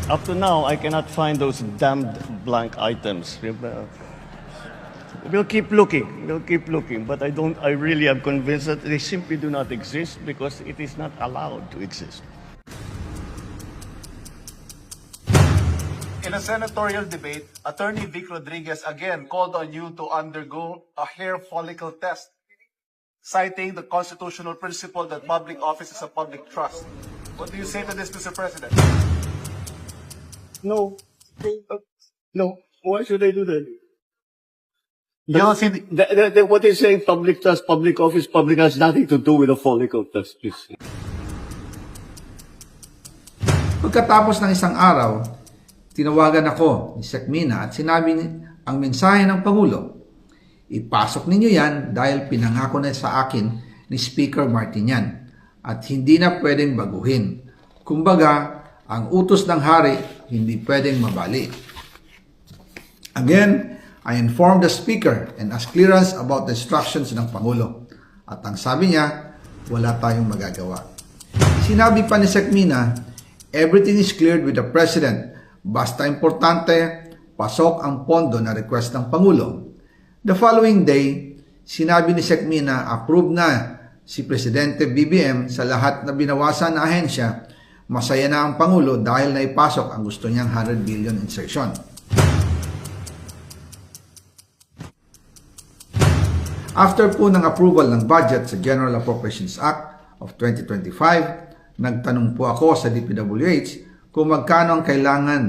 Up to now, I cannot find those damned blank items. We'll keep looking. We'll keep looking. But I really am convinced that they simply do not exist because it is not allowed to exist. In a senatorial debate, Attorney Vic Rodriguez again called on you to undergo a hair follicle test, citing the constitutional principle that public office is a public trust. What do you say to this, Mr. President? No. No. Why should I do that? You don't see What is saying public trust, public office, public has nothing to do with a follicle test, please. Pagkatapos ng isang araw, tinawagan ako ni Sec Mina at sinabi ang mensahe ng Pangulo. Ipasok ninyo yan dahil pinangako na sa akin ni Speaker Martinian at hindi na pwedeng baguhin. Kumbaga, ang utos ng hari hindi pwedeng mabali. Again, I informed the Speaker and asked clearance about the instructions ng Pangulo. At ang sabi niya, wala tayong magagawa. Sinabi pa ni Sec Mina, everything is cleared with the President. Basta importante, pasok ang pondo na request ng Pangulo. The following day, sinabi ni Sec Mina, approve na si Presidente BBM sa lahat na binawasan na ahensya. Masaya na ang Pangulo dahil naipasok ang gusto niyang 100 billion insertion. After po ng approval ng budget sa General Appropriations Act of 2025, nagtanong po ako sa DPWH kung magkano ang kailangan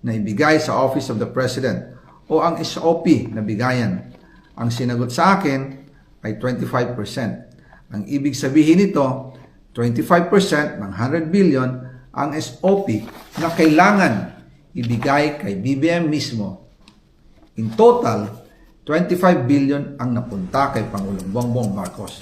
na ibigay sa Office of the President o ang SOP na bigayan. Ang sinagot sa akin ay 25%. Ang ibig sabihin nito, 25% ng 100 billion ang SOP na kailangan ibigay kay BBM mismo. In total, 25 billion ang napunta kay Pangulong Bongbong Marcos.